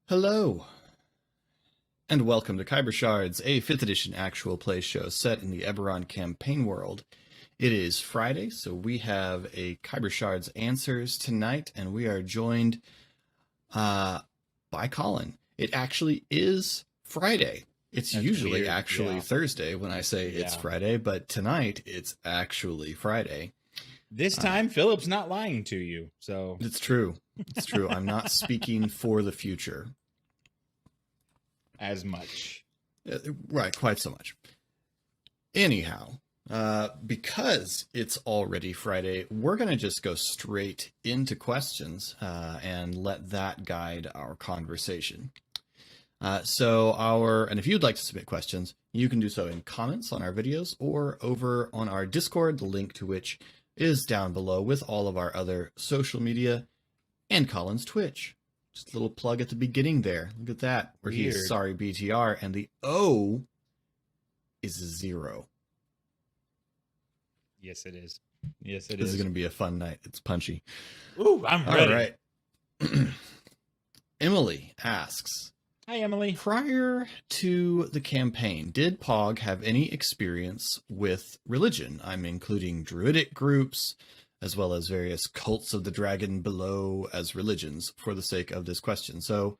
Hello, and welcome to Khyber Shards, a 5th edition actual play show set in the Eberron campaign world. It is Friday, so we have a Khyber Shards Answers tonight, and we are joined by Colin. It actually is Friday. It's That's usually weird. actually Yeah. Thursday when I say it's Yeah. Friday, but tonight it's actually Friday. This time, Philip's not lying to you. So It's true. It's true. I'm not speaking for the future. as much. Right, quite so much. Anyhow, because it's already Friday, we're going to just go straight into questions and let that guide our conversation. And if you'd like to submit questions, you can do so in comments on our videos or over on our Discord, the link to which is down below with all of our other social media and Colin's Twitch. Just a little plug at the beginning there. Look at that, where he is Weird. sorry BTR, and the O is 0. Yes, it is. Yes, it This is. is going to be a fun night. It's punchy. Ooh, I'm ready. All right. Emily asks, Hi, Emily. prior to the campaign, did Pog have any experience with religion? I'm including druidic groups, as well as various cults of the dragon below as religions for the sake of this question. So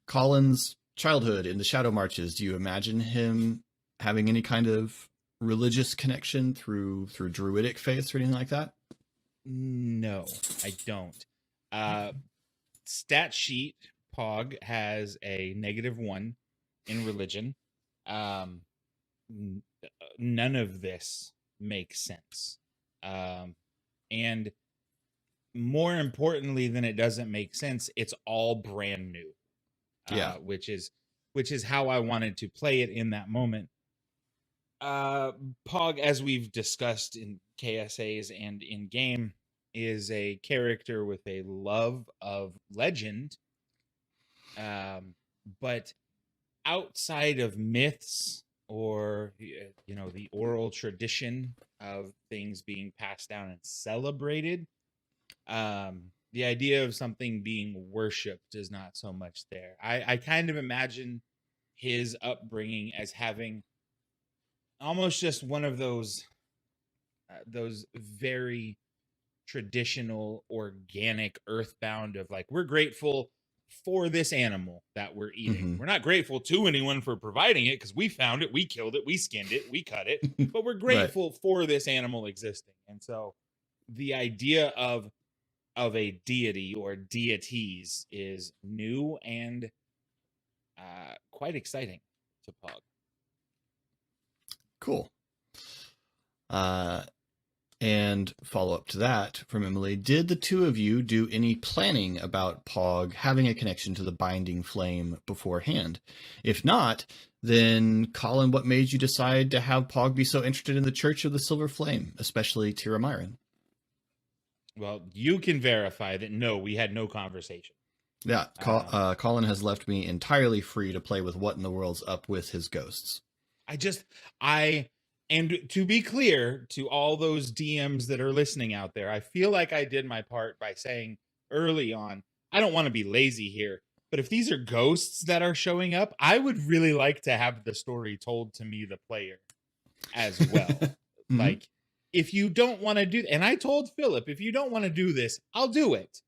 Colin's childhood in the Shadow Marches, do you imagine him having any kind of religious connection through druidic faiths or anything like that? No, I don't. Stat sheet Pog has a -1 in religion. None of this makes sense. And more importantly than it doesn't make sense, it's all brand new. Yeah. Which is how I wanted to play it in that moment. Pog, as we've discussed in KSAs and in game, is a character with a love of legend. But outside of myths or the oral tradition of things being passed down and celebrated, the idea of something being worshipped is not so much there. I kind of imagine his upbringing as having almost just one of those very traditional, organic, earthbound of like, we're grateful for this animal that we're eating. Mm-hmm. We're not grateful to anyone for providing it because we found it, we killed it, we skinned it, we cut it, but we're grateful for this animal existing. And so the idea of a deity or deities is new and quite exciting to Pog. Cool. And follow up to that from Emily, did the two of you do any planning about Pog having a connection to the Binding Flame beforehand? If not, then Colin, what made you decide to have Pog be so interested in the Church of the Silver Flame, especially Tiramiren? Well, you can verify that no, we had no conversation. Yeah, Colin has left me entirely free to play with what in the world's up with his ghosts. And to be clear to all those DMs that are listening out there, I feel like I did my part by saying early on, I don't want to be lazy here, but if these are ghosts that are showing up, I would really like to have the story told to me, the player, as well. Mm-hmm. Like, if you don't want to do, and I told Philip, if you don't want to do this, I'll do it.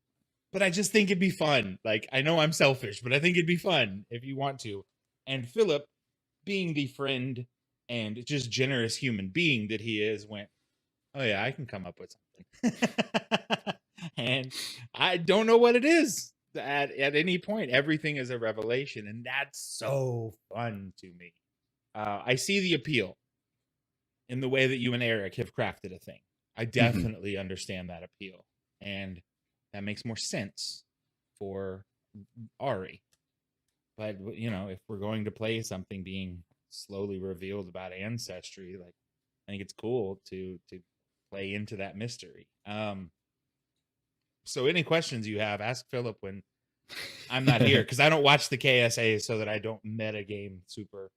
But I just think it'd be fun. Like, I know I'm selfish, but I think it'd be fun if you want to. And Philip, being the friend and just generous human being that he is, went, oh yeah, I can come up with something. And I don't know what it is at any point. Everything is a revelation, and that's so fun to me. I see the appeal in the way that you and Eric have crafted a thing. I definitely understand that appeal, and that makes more sense for Ari. But if we're going to play something being slowly revealed about ancestry, like, I think it's cool to play into that mystery. So any questions you have, ask Philip when I'm not here, because I don't watch the KSA so that I don't meta game super.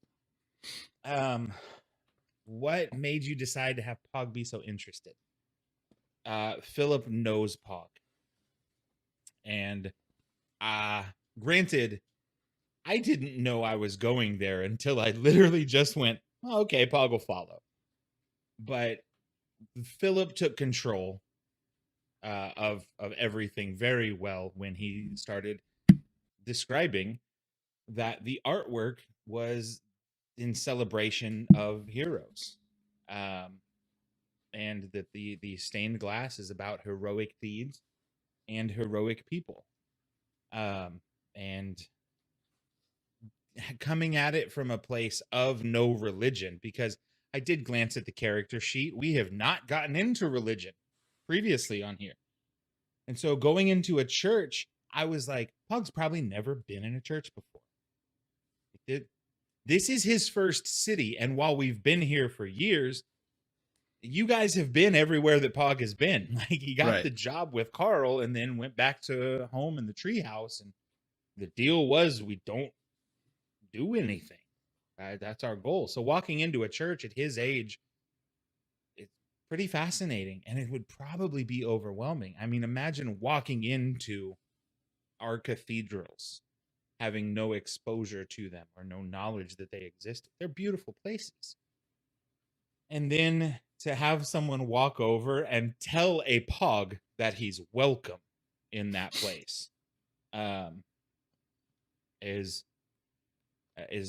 What made you decide to have Pog be so interested? Philip knows Pog, and granted, I didn't know I was going there until I literally just went, oh, okay, Pog will follow. But Philip took control of everything very well when he started describing that the artwork was in celebration of heroes, um, and that the stained glass is about heroic deeds and heroic people, and coming at it from a place of no religion. Because I did glance at the character sheet, we have not gotten into religion previously on here. And so going into a church, I was like, Pug's probably never been in a church before. This is his first city. And while we've been here for years, you guys have been everywhere that Pog has been. Like, he got the job with Carl and then went back to home in the treehouse. And the deal was, we don't do anything. That's our goal. So walking into a church at his age, it's pretty fascinating, and it would probably be overwhelming. I mean, imagine walking into our cathedrals, having no exposure to them or no knowledge that they exist. They're beautiful places. And then to have someone walk over and tell a Pog that he's welcome in that place, is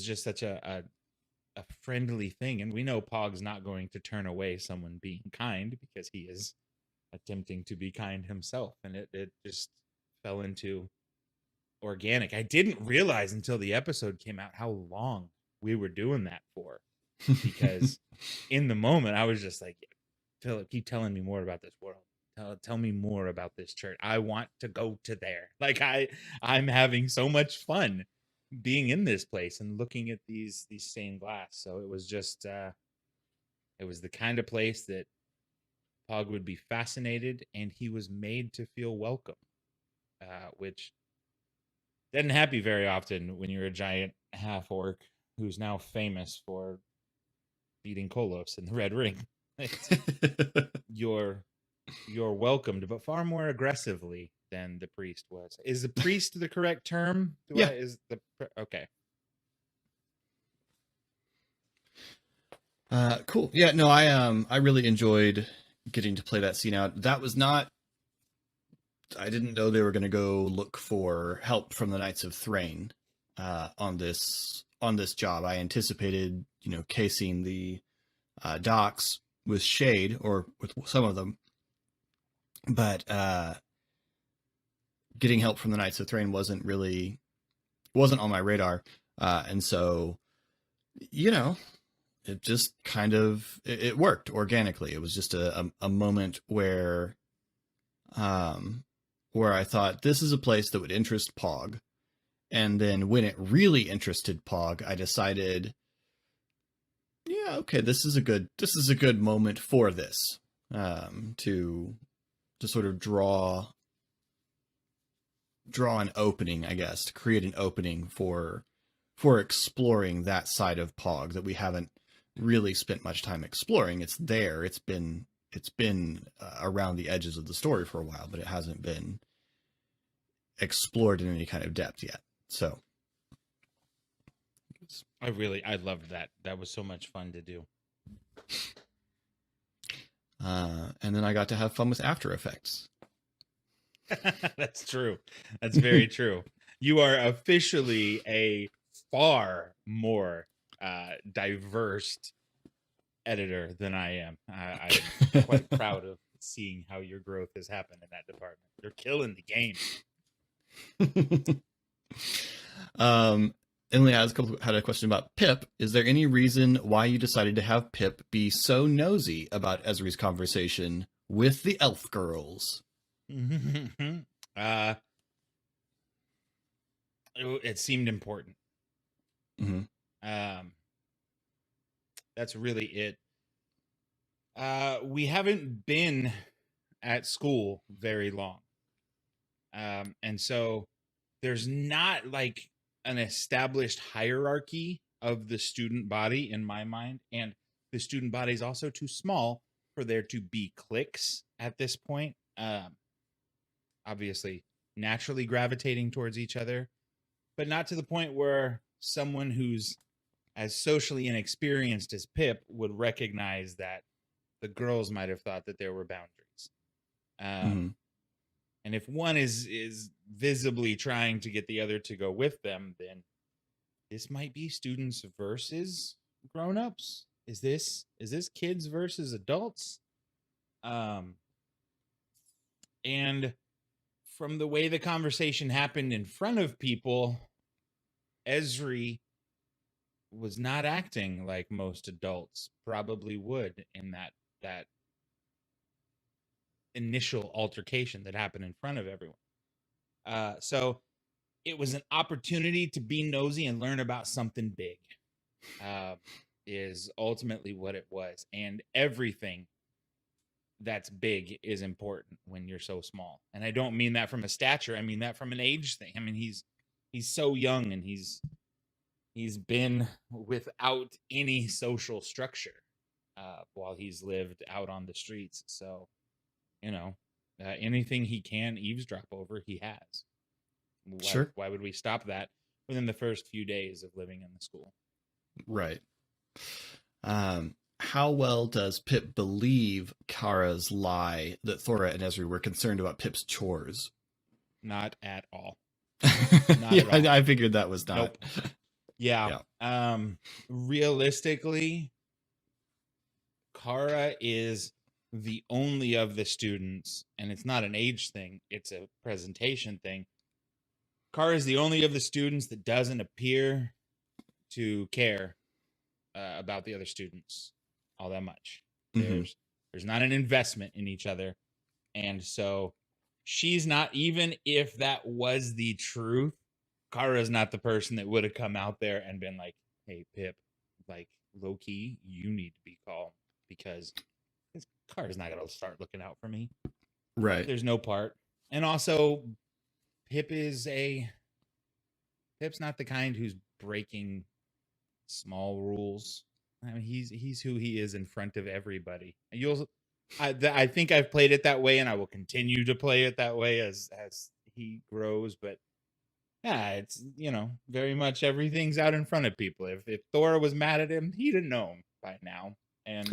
just such a friendly thing. And we know Pog's not going to turn away someone being kind, because he is attempting to be kind himself. And it just fell into organic. I didn't realize until the episode came out how long we were doing that for, because in the moment I was just like, Philip, keep telling me more about this world. Tell me more about this church. I want to go to there. Like, I'm having so much fun being in this place and looking at these stained glass. So it was just it was the kind of place that Pog would be fascinated, and he was made to feel welcome, which doesn't happen very often when you're a giant half orc who's now famous for beating Kolos in the Red Ring. You're welcomed, but far more aggressively than the priest was. Is the priest the correct term? Okay. Cool. Yeah, no, I really enjoyed getting to play that scene out. That was not, I didn't know they were going to go look for help from the Knights of Thrain on this job. I anticipated, casing the docks with shade, or with some of them, but getting help from the Knights of Thrain wasn't on my radar, and so it just kind of it worked organically. It was just a moment where I thought, this is a place that would interest Pog, and then when it really interested Pog, I decided, yeah, okay, this is a good moment for this, to sort of draw an opening, I guess, to create an opening for exploring that side of Pog that we haven't really spent much time exploring. It's there. It's been around the edges of the story for a while, but it hasn't been explored in any kind of depth yet. So I loved that. That was so much fun to do. And then I got to have fun with After Effects. That's true. That's very true. You are officially a far more diverse editor than I am. I'm quite proud of seeing how your growth has happened in that department. You're killing the game. Emily had a question about Pip. Is there any reason why you decided to have Pip be so nosy about Ezri's conversation with the elf girls? It seemed important. Mm-hmm. That's really it. We haven't been at school very long. And so there's not like an established hierarchy of the student body in my mind. And the student body is also too small for there to be cliques at this point. Obviously, naturally gravitating towards each other. but not to the point where someone who's as socially inexperienced as Pip would recognize that the girls might have thought that there were boundaries. Mm-hmm. And if one is visibly trying to get the other to go with them, then this might be students versus grown-ups. Is this kids versus adults? And from the way the conversation happened in front of people, Esri was not acting like most adults probably would in that initial altercation that happened in front of everyone. So it was an opportunity to be nosy and learn about something big, is ultimately what it was. And everything that's big is important when you're so small. And I don't mean that from a stature. I mean that from an age thing. I mean, he's so young, and he's been without any social structure while he's lived out on the streets. So, anything he can eavesdrop over, he has. Why would we stop that within the first few days of living in the school? Right. How well does Pip believe Kara's lie that Thora and Esri were concerned about Pip's chores? Not at all. Not at all. I figured that was not. Nope. Yeah. Realistically, Kara is the only of the students, and it's not an age thing, it's a presentation thing. Kara is the only of the students that doesn't appear to care about the other students all that much. Mm-hmm. There's not an investment in each other. And so she's not, even if that was the truth, Kara's not the person that would have come out there and been like, hey, Pip, like, low key, you need to be calm, because Kara's not going to start looking out for me. Right. There's no part. And also, Pip's not the kind who's breaking small rules. I mean, he's who he is in front of everybody. I think I've played it that way, and I will continue to play it that way as he grows. But yeah, it's, very much everything's out in front of people. If Thora was mad at him, he'd have known by now. And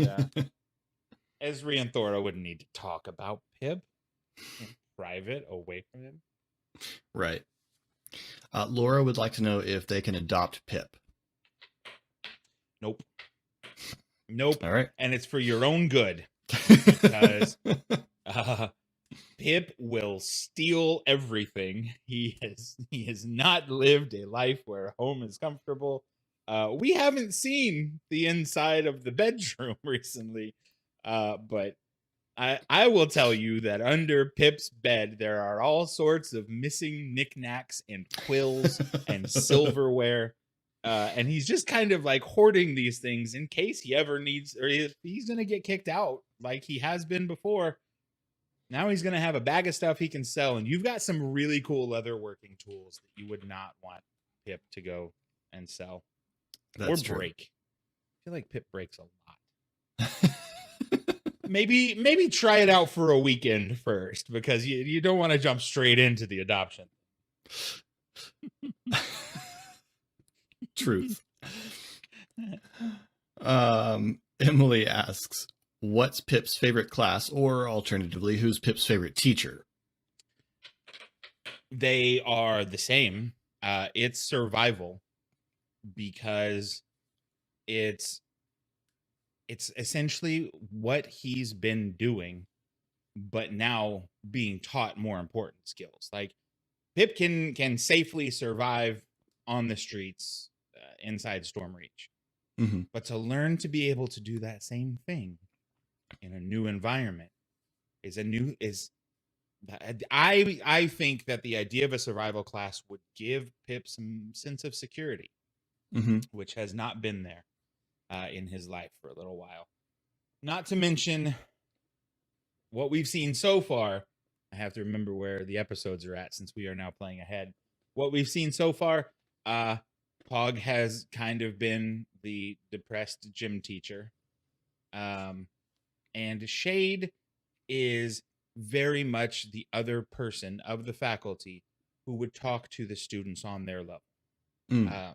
Esri and Thora wouldn't need to talk about Pip in private away from him. Right. Laura would like to know if they can adopt Pip. Nope. All right. And it's for your own good, because Pip will steal everything. He has not lived a life where home is comfortable. We haven't seen the inside of the bedroom recently, but I will tell you that under Pip's bed there are all sorts of missing knickknacks and quills and silverware. And he's just kind of like hoarding these things in case he ever needs, or if he's going to get kicked out like he has been before. Now he's going to have a bag of stuff he can sell. And you've got some really cool leather working tools that you would not want Pip to go and sell. That's or break. True. I feel like Pip breaks a lot. Maybe try it out for a weekend first, because you don't want to jump straight into the adoption. Truth. Emily asks, what's Pip's favorite class, or alternatively, who's Pip's favorite teacher? They are the same. It's survival, because it's essentially what he's been doing, but now being taught more important skills. Like, Pip can safely survive on the streets inside Stormreach. Mm-hmm. But to learn to be able to do that same thing in a new environment I think that the idea of a survival class would give Pip some sense of security, mm-hmm. which has not been there in his life for a little while. Not to mention what we've seen so far. I have to remember where the episodes are at, since we are now playing ahead. What we've seen so far, Pog has kind of been the depressed gym teacher. And Shade is very much the other person of the faculty who would talk to the students on their level. Mm.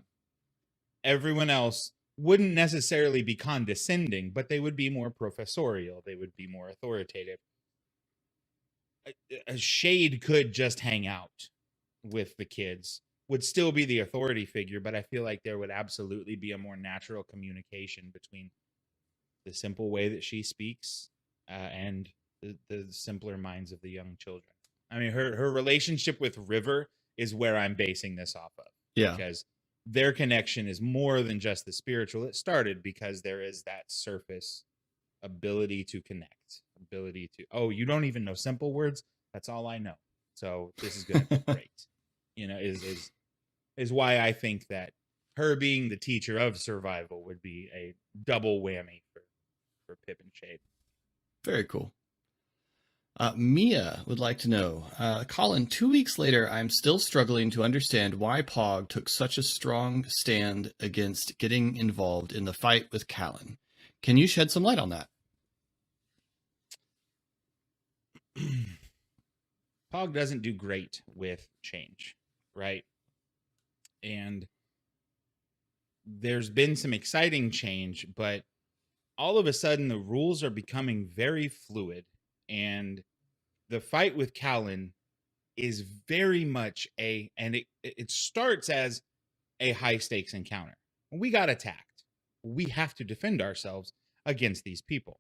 Everyone else wouldn't necessarily be condescending, but they would be more professorial. They would be more authoritative. A Shade could just hang out with the kids, would still be the authority figure, but I feel like there would absolutely be a more natural communication between the simple way that she speaks and the simpler minds of the young children. I mean, her relationship with River is where I'm basing this off of, Yeah. because their connection is more than just the spiritual. It started because there is that surface ability to connect, ability to, oh, you don't even know simple words? That's all I know. So this is going to be great. You know, is why I think that her being the teacher of survival would be a double whammy for Pip and Shade. Very cool. Mia would like to know, Colin, 2 weeks later, I'm still struggling to understand why Pog took such a strong stand against getting involved in the fight with Callan. Can you shed some light on that? Pog doesn't do great with change, right? And there's been some exciting change, but all of a sudden the rules are becoming very fluid, and the fight with Callan is very much and it starts as a high stakes encounter. We got attacked. We have to defend ourselves against these people,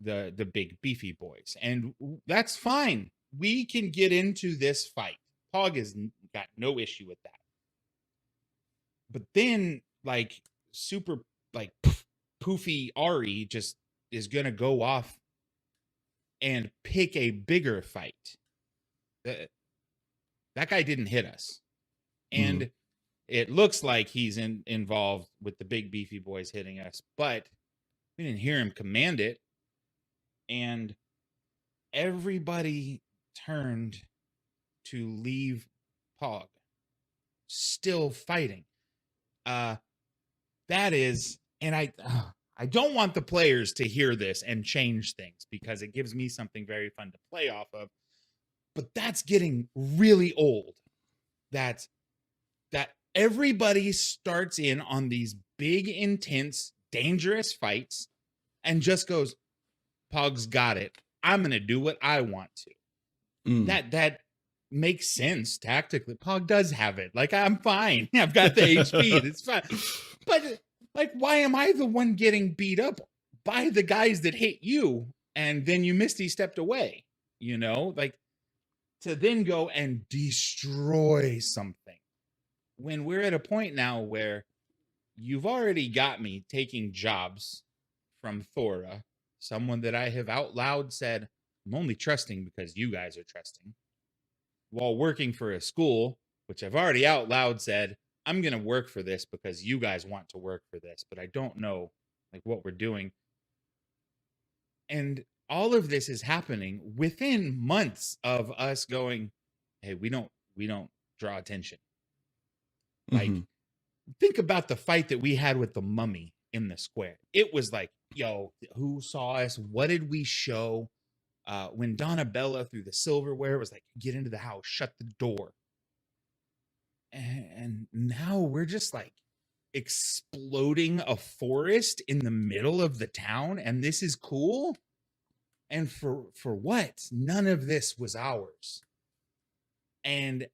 the big beefy boys, and that's fine. We can get into this fight. Pog has got no issue with that. But then, like, super, like, poofy Ari just is gonna go off and pick a bigger fight. That guy didn't hit us, and it looks like he's involved with the big beefy boys hitting us, but we didn't hear him command it, and everybody turned to leave Pog still fighting. That is, and I don't want the players to hear this and change things, because it gives me something very fun to play off of. But that's getting really old. That everybody starts in on these big, intense, dangerous fights and just goes, Pog's got it. I'm gonna do what I want to. That makes sense tactically. Pog does have it. Like, I'm fine. I've got the HP. It's fine. But, like, why am I the one getting beat up by the guys that hit you and then you Misty stepped away? You know, like, to then go and destroy something when we're at a point now where you've already got me taking jobs from Thora, someone that I have out loud said, I'm only trusting because you guys are trusting, while working for a school, which I've already out loud said, I'm going to work for this because you guys want to work for this, but I don't know, like, what we're doing. And all of this is happening within months of us going, hey, we don't draw attention. Like, think about the fight that we had with the mummy in the square. It was like, yo, who saw us? What did we show? When Donabella threw the silverware, it was like, get into the house, shut the door. And now we're just like exploding a forest in the middle of the town, and this is cool. And for what? None of this was ours. And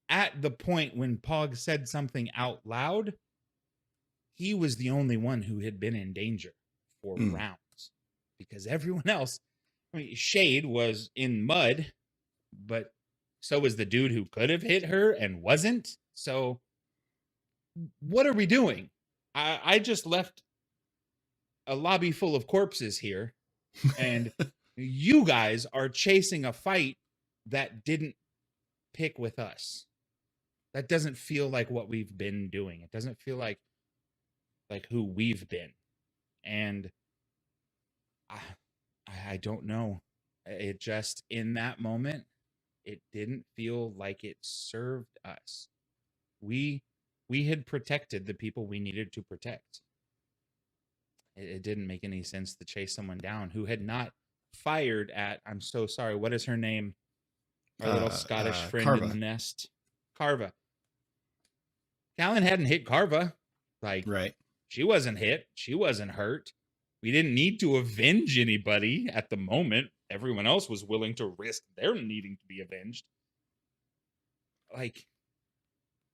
at the point when Pog said something out loud, he was the only one who had been in danger for rounds, because everyone else, I mean, Shade was in mud, but so was the dude who could have hit her and wasn't. So what are we doing? I just left a lobby full of corpses here, and you guys are chasing a fight that didn't pick with us. That doesn't feel like what we've been doing. It doesn't feel like who we've been. And I don't know. It just, in that moment, it didn't feel like it served us. We had protected the people we needed to protect. It didn't make any sense to chase someone down who had not fired at, I'm so sorry, what is her name? Our little Scottish friend Carva. in the nest. Carva. Colin hadn't hit Carva. Like, Right. she wasn't hit. She wasn't hurt. We didn't need to avenge anybody at the moment. Everyone else was willing to risk their needing to be avenged. Like,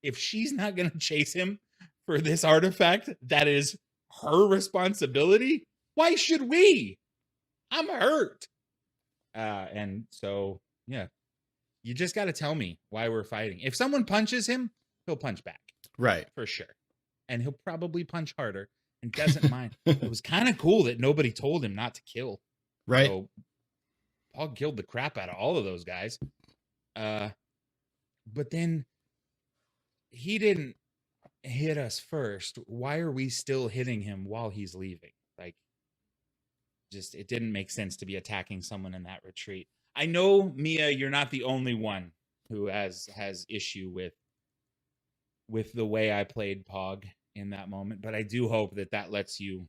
if she's not going to chase him for this artifact that is her responsibility, why should we? I'm hurt. And so, yeah, you just got to tell me why we're fighting. If someone punches him, he'll punch back. Right. For sure. And he'll probably punch harder and doesn't mind. It was kind of cool that nobody told him not to kill. Right. So Paul killed the crap out of all of those guys. But then he didn't hit us first. Why are we still hitting him while he's leaving? Like, just, it didn't make sense to be attacking someone in that retreat. I know, Mia, you're not the only one who has issue with the way I played Pog in that moment, but I do hope that lets you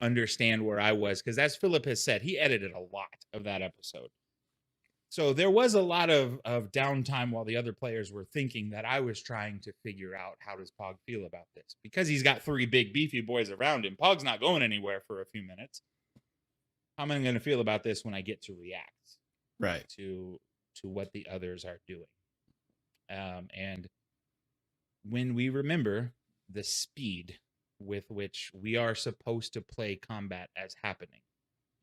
understand where I was, because as Philip has said, he edited a lot of that episode. So there was a lot of downtime while the other players were thinking that I was trying to figure out, how does Pog feel about this? Because he's got 3 big beefy boys around him. Pog's not going anywhere for a few minutes. How am I going to feel about this when I get to react Right. to what the others are doing? And when we remember the speed with which we are supposed to play combat as happening,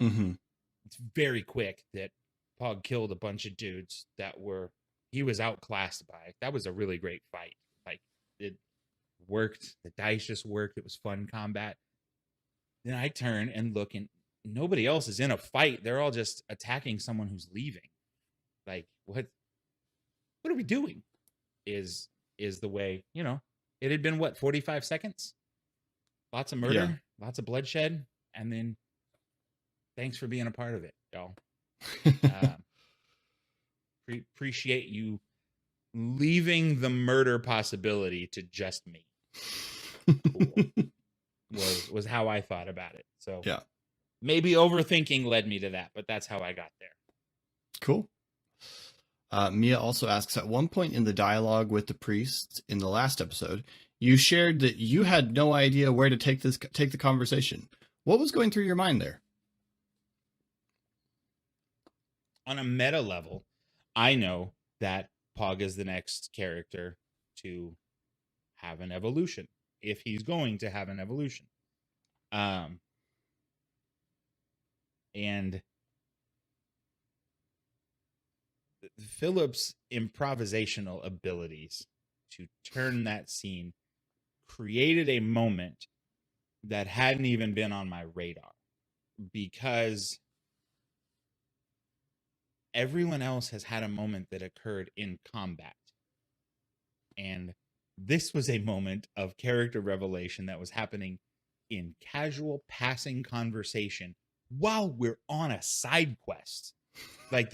Mm-hmm. it's very quick that Pog killed a bunch of dudes that he was outclassed by. That was a really great fight. Like, it worked. The dice just worked. It was fun combat. Then I turn and look, and nobody else is in a fight. They're all just attacking someone who's leaving. Like, what are we doing? Is the way, it had been 45 seconds? Lots of murder, lots of bloodshed, and then thanks for being a part of it, y'all. Appreciate you leaving the murder possibility to just me. Cool. was how I thought about it. So yeah, maybe overthinking led me to that, but that's how I got there. Cool. Mia also asks, at one point in the dialogue with the priest in the last episode, you shared that you had no idea where to take the conversation. What was going through your mind there? On a meta level, I know that Pog is the next character to have an evolution, if he's going to have an evolution. And Philip's improvisational abilities to turn that scene created a moment that hadn't even been on my radar, because everyone else has had a moment that occurred in combat. And this was a moment of character revelation that was happening in casual passing conversation while we're on a side quest. Like,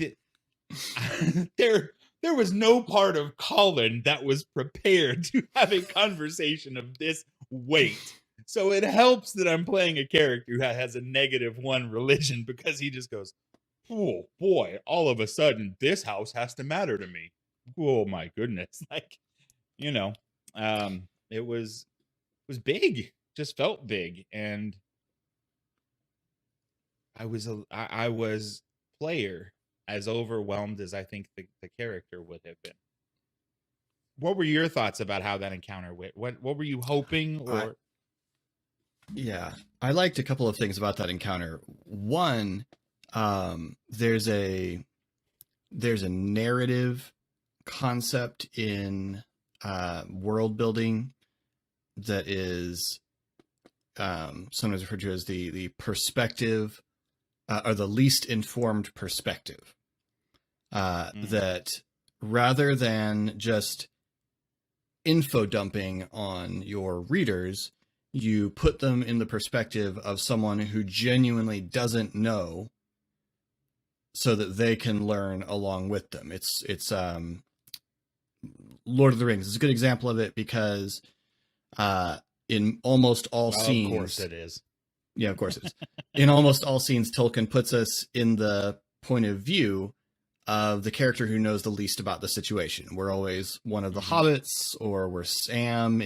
there was no part of Colin that was prepared to have a conversation of this weight. So it helps that I'm playing a character who has a -1 religion, because he just goes, oh boy, all of a sudden this house has to matter to me. Oh my goodness. Like, it was big, just felt big. And I was player as overwhelmed as I think the character would have been. What were your thoughts about how that encounter went? What were you hoping? Or I liked a couple of things about that encounter. One, there's a narrative concept in world building that is sometimes referred to as the perspective, or the least informed perspective. That rather than just info dumping on your readers, you put them in the perspective of someone who genuinely doesn't know, so that they can learn along with them. It's Lord of the Rings is a good example of it, because in almost all scenes, of course it is. Yeah, of course it is. In almost all scenes, Tolkien puts us in the point of view of the character who knows the least about the situation. We're always one of the hobbits, or we're Sam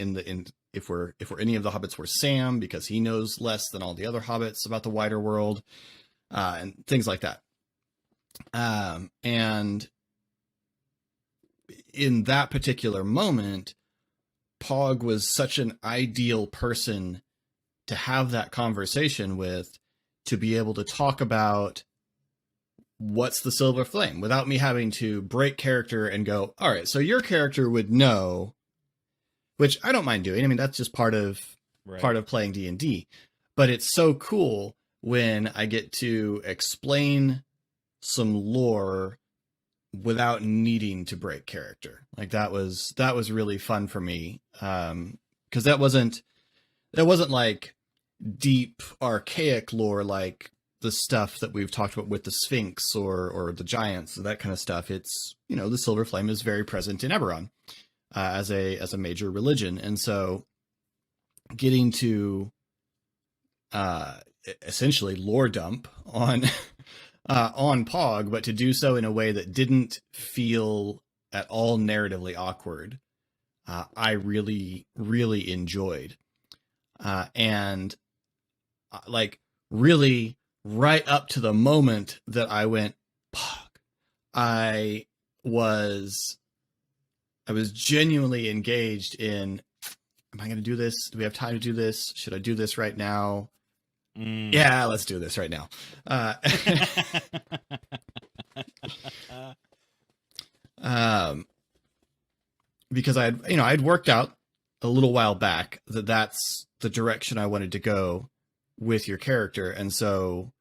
if we're any of the hobbits, we're Sam because he knows less than all the other hobbits about the wider world, and things like that. And in that particular moment, Pog was such an ideal person to have that conversation with, to be able to talk about what's the silver flame without me having to break character and go, all right, so your character would know, which I don't mind doing. I mean, that's just part of playing D&D, but it's so cool when I get to explain some lore without needing to break character. Like that was really fun for me. 'Cause that wasn't like deep archaic lore, like the stuff that we've talked about with the Sphinx or the giants, that kind of stuff. It's, the silver flame is very present in Eberron, as a major religion. And so getting to, essentially lore dump on, on Pog, but to do so in a way that didn't feel at all narratively awkward, I really, really enjoyed. And like really right up to the moment that I went, Pog, I was genuinely engaged in, am I going to do this? Do we have time to do this? Should I do this right now? Yeah, let's do this right now. Because I'd worked out a little while back that that's the direction I wanted to go with your character. And so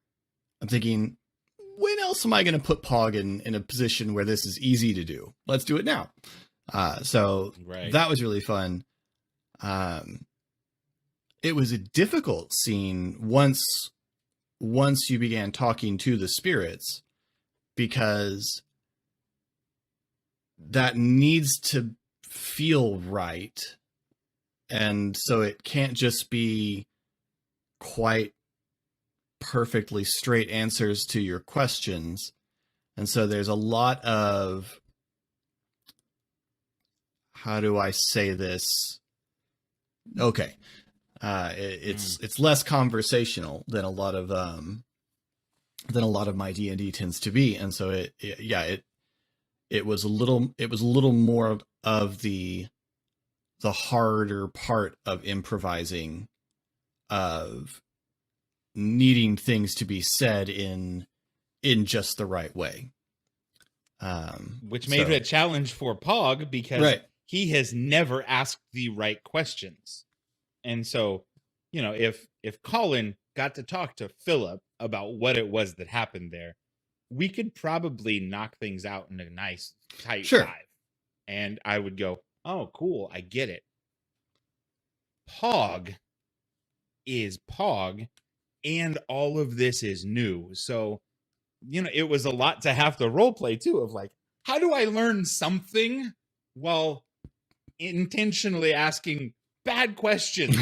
I'm thinking, when else am I going to put Pog in a position where this is easy to do? Let's do it now. So that was really fun. It was a difficult scene once you began talking to the spirits, because that needs to feel right. And so it can't just be quite perfectly straight answers to your questions. And so there's a lot of, how do I say this? Okay. It's less conversational than a lot of my D&D tends to be. And so it was a little more of the harder part of improvising, of needing things to be said in just the right way. Which made it a challenge for Pog, because he has never asked the right questions. And so, if Colin got to talk to Philip about what it was that happened there, we could probably knock things out in a nice tight 5. And I would go, oh, cool, I get it. Pog is Pog, and all of this is new. So, it was a lot to have to role play too, of like, how do I learn something while intentionally asking bad questions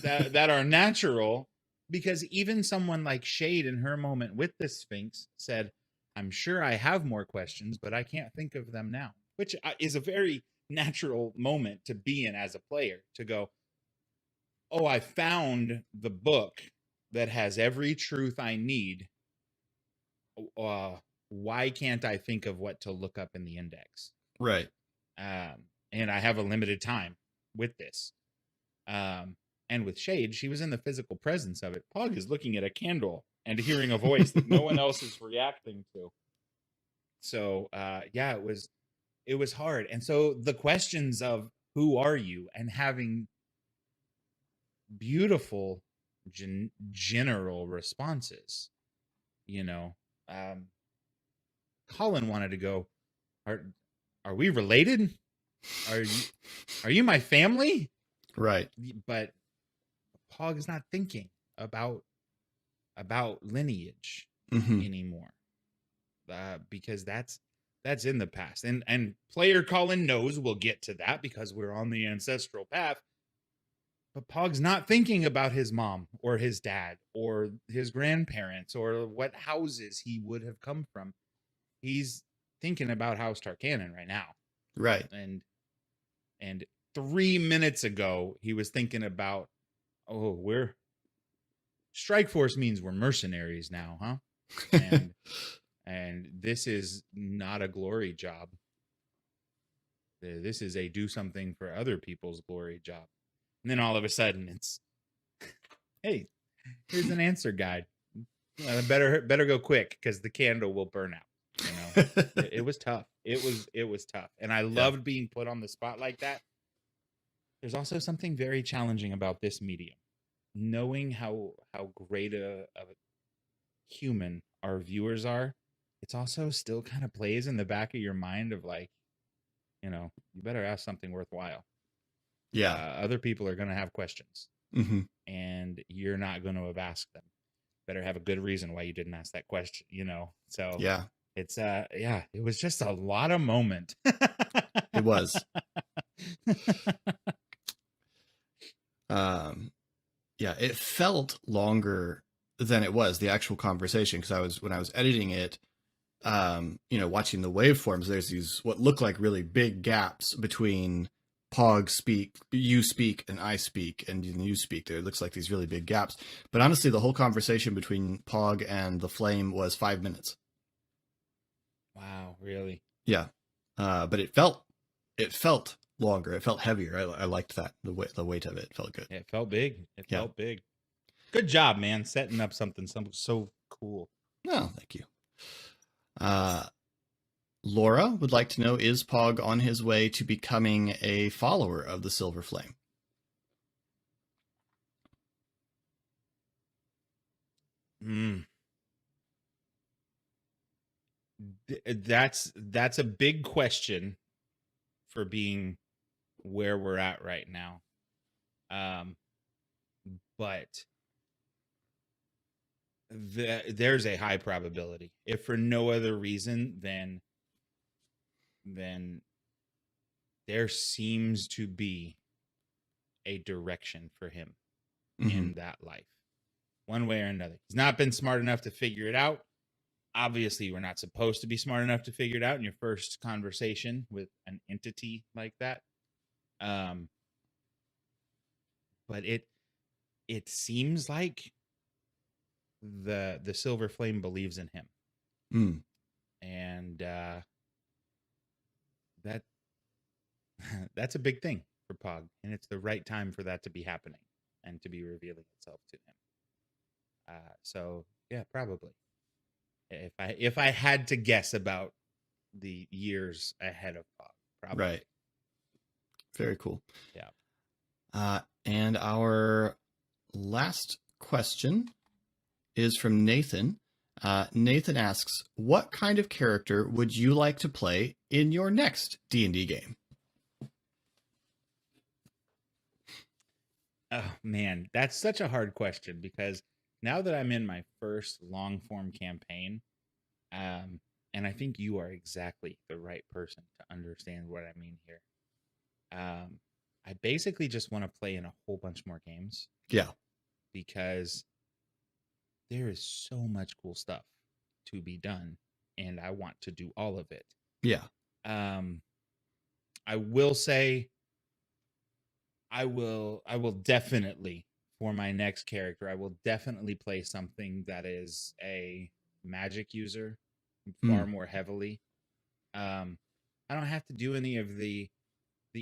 that are natural? Because even someone like Shade, in her moment with the Sphinx, said, I'm sure I have more questions, but I can't think of them now, which is a very natural moment to be in as a player, to go, oh, I found the book that has every truth I need. Why can't I think of what to look up in the index? Right. And I have a limited time with this. And with Shade, she was in the physical presence of it. Pog is looking at a candle and hearing a voice that no one else is reacting to. So, it was hard. And so the questions of who are you, and having beautiful general responses, Colin wanted to go, are we related? Are you my family? Right. But Pog is not thinking about lineage anymore, because that's in the past. And player Colin knows we'll get to that because we're on the ancestral path. But Pog's not thinking about his mom or his dad or his grandparents or what houses he would have come from. He's thinking about House Tarkanan right now. Right. And 3 minutes ago, he was thinking about, we're Strike Force means we're mercenaries now, huh? And this is not a glory job. This is a do something for other people's glory job. And then all of a sudden it's, hey, here's an answer guide. Better go quick because the candle will burn out. You know, it was tough. It was tough. And I loved being put on the spot like that. There's also something very challenging about this medium. Knowing how great a human our viewers are, it's also still kind of plays in the back of your mind of like, you know, you better ask something worthwhile. Yeah. Other people are going to have questions, and you're not going to have asked them. Better have a good reason why you didn't ask that question, you know? So yeah, it's, it was just a lot of moment. It was. Yeah, it felt longer than it was, the actual conversation, because when I was editing it, you know, watching the waveforms, there's these what look like really big gaps between Pog speak, you speak, and I speak, and you speak. There, it looks like these really big gaps. But honestly, the whole conversation between Pog and the Flame was 5 minutes. Wow, really? Yeah, but it felt longer. It felt heavier. I liked that. The weight of it felt good. It felt big. It felt big. Good job, man, setting up something so cool. No, thank you. Laura would like to know, is Pog on his way to becoming a follower of the Silver Flame? That's a big question for being where we're at right now. But there's a high probability, if for no other reason than there seems to be a direction for him in that life, one way or another. He's not been smart enough to figure it out. Obviously, we're not supposed to be smart enough to figure it out in your first conversation with an entity like that. But it seems like the Silver Flame believes in him. And that's a big thing for Pog, and it's the right time for that to be happening and to be revealing itself to him. So yeah, probably. If I had to guess about the years ahead of Pog, probably. Right. Very cool. Yeah. And our last question is from Nathan. Nathan asks, what kind of character would you like to play in your next D&D game? Oh man, that's such a hard question, because now that I'm in my first long form campaign, and I think you are exactly the right person to understand what I mean here. I basically just want to play in a whole bunch more games. Yeah. Because there is so much cool stuff to be done, and I want to do all of it. Yeah. I will say I will definitely, for my next character, I will definitely play something that is a magic user far more heavily. I don't have to do any of the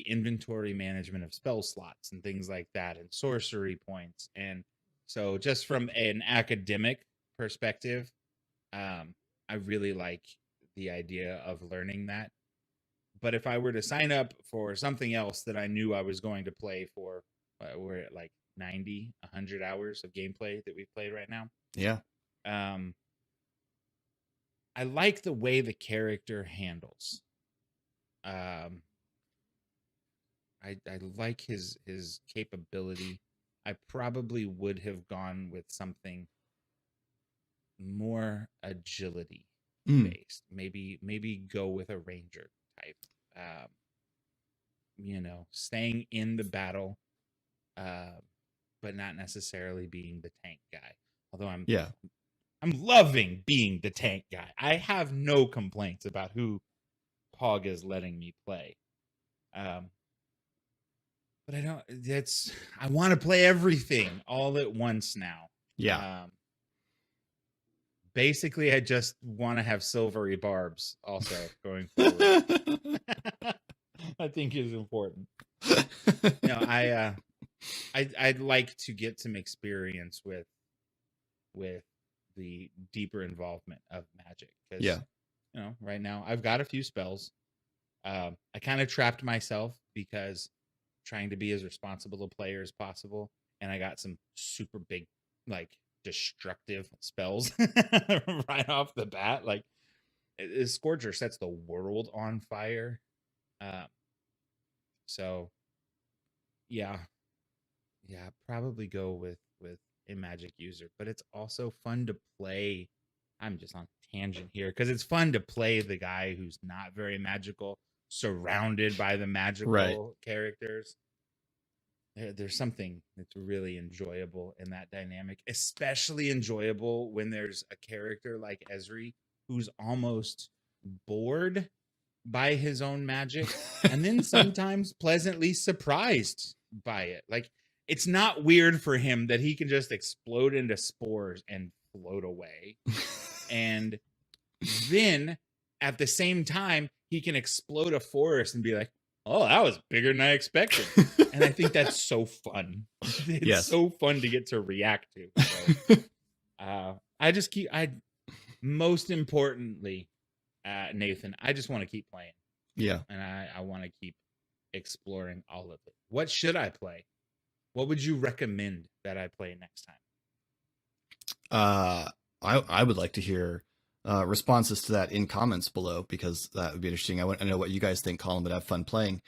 inventory management of spell slots and things like that, and sorcery points. And so just from an academic perspective, I really like the idea of learning that. But if I were to sign up for something else that I knew I was going to play for, we're at like 90, 100 hours of gameplay that we've played right now. Yeah. I like the way the character handles. I like his capability. I probably would have gone with something more agility based. Maybe go with a ranger type. You know, staying in the battle, but not necessarily being the tank guy. Although I'm loving being the tank guy. I have no complaints about who Pog is letting me play. But I don't. I want to play everything all at once now. Yeah. Basically, I just want to have silvery barbs also going forward. I think is important. No, I'd like to get some experience with the deeper involvement of magic. Because, Yeah. Right now I've got a few spells. I kind of trapped myself because trying to be as responsible a player as possible, and I got some super big, like, destructive spells right off the bat. Like, Scourger sets the world on fire. So yeah, probably go with a magic user, but it's also fun to play. I'm just on a tangent here because it's fun to play the guy who's not very magical, surrounded by the magical characters. There's something that's really enjoyable in that dynamic, especially enjoyable when there's a character like Ezri who's almost bored by his own magic and then sometimes pleasantly surprised by it. Like, it's not weird for him that he can just explode into spores and float away. And then at the same time, he can explode a forest and be like, oh, that was bigger than I expected. And I think that's so fun. It's so fun to get to react to. So, most importantly, Nathan, I just want to keep playing. Yeah. And I want to keep exploring all of it. What should I play? What would you recommend that I play next time? I would like to hear responses to that in comments below, because that would be interesting. I want to know what you guys think, Colin, but have fun playing.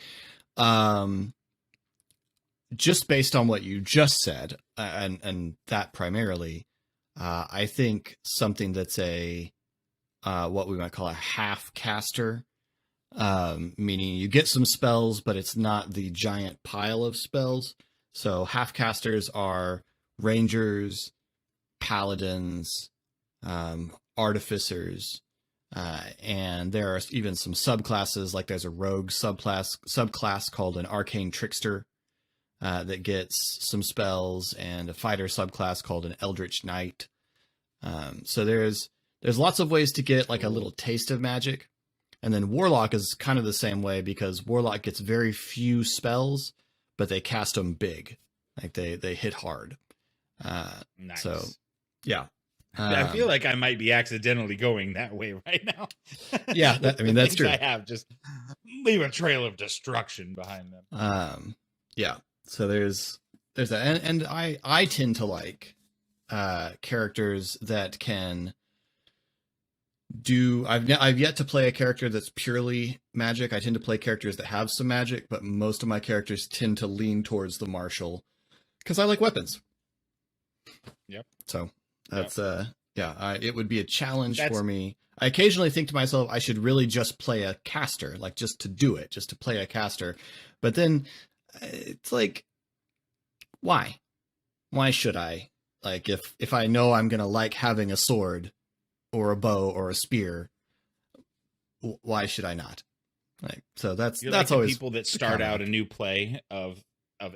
Just based on what you just said, and that primarily, I think something that's a what we might call a half caster, meaning you get some spells, but it's not the giant pile of spells. So half casters are rangers, paladins, artificers, and there are even some subclasses. Like there's a rogue subclass called an arcane trickster that gets some spells, and a fighter subclass called an eldritch knight. So there's lots of ways to get like a little taste of magic. And then warlock is kind of the same way, because warlock gets very few spells, but they cast them big, like they hit hard. Nice. So yeah. I feel like I might be accidentally going that way right now. Yeah, that's true. I have just leave a trail of destruction behind them. Yeah. So there's that, and I tend to like characters that can do. I've yet to play a character that's purely magic. I tend to play characters that have some magic, but most of my characters tend to lean towards the martial because I like weapons. Yep. So that's it would be a challenge for me. I occasionally think to myself, I should really just play a caster, like just to do it, just to play a caster. But then it's like, why should I? Like, if I know I'm going to like having a sword or a bow or a spear, why should I not? Like, so that's like always people that start out a new play of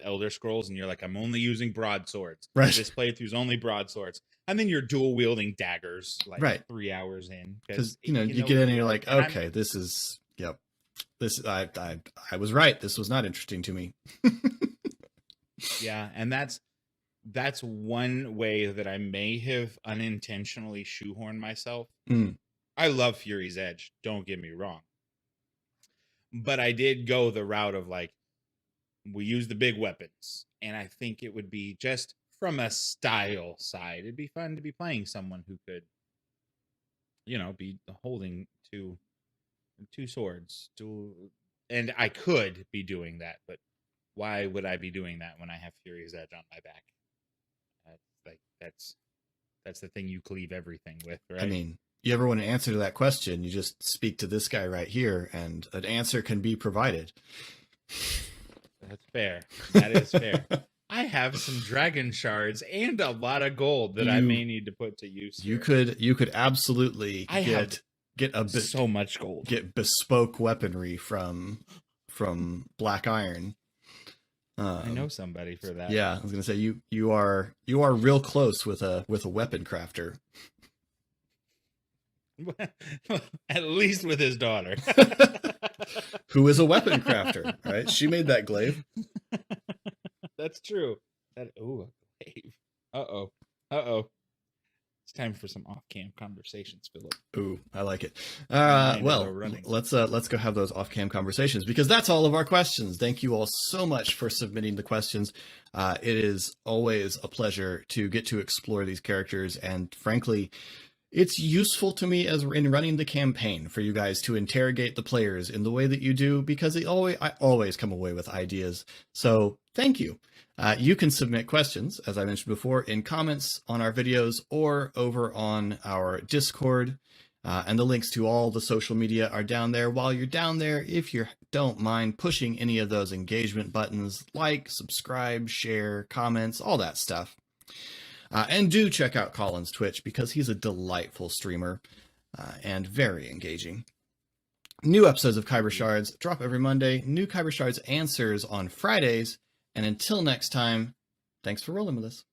Elder Scrolls, and you're like, I'm only using broadswords. Right. This playthrough's only broadswords. And then you're dual wielding daggers like 3 hours in. Because you get in and you're like, okay, this is, I was right. This was not interesting to me. Yeah, and that's one way that I may have unintentionally shoehorned myself. I love Fury's Edge, don't get me wrong. But I did go the route of like, we use the big weapons. And I think it would be just from a style side, it'd be fun to be playing someone who could, be holding two swords. And I could be doing that, but why would I be doing that when I have Fury's Edge on my back? That's the thing you cleave everything with, right? I mean, you ever want an answer to that question, you just speak to this guy right here, and an answer can be provided. That's fair. That is fair. I have some dragon shards and a lot of gold that I may need to put to use. You could absolutely get get so much gold. Get bespoke weaponry from Black Iron. I know somebody for that. Yeah, I was gonna say you are real close with a weapon crafter. At least with his daughter. Who is a weapon crafter, right? She made that glaive. That's true. A glaive. Uh-oh. It's time for some off-cam conversations, Philip. Ooh, I like it. Well, let's go have those off-cam conversations, because that's all of our questions. Thank you all so much for submitting the questions. It is always a pleasure to get to explore these characters, and frankly, it's useful to me as in running the campaign for you guys to interrogate the players in the way that you do, because I always come away with ideas. So thank you. You can submit questions, as I mentioned before, in comments on our videos or over on our Discord. And the links to all the social media are down there. While you're down there, if you don't mind pushing any of those engagement buttons, like, subscribe, share, comments, all that stuff. And do check out Colin's Twitch, because he's a delightful streamer and very engaging. New episodes of Khyber Shards drop every Monday. New Khyber Shards answers on Fridays. And until next time, thanks for rolling with us.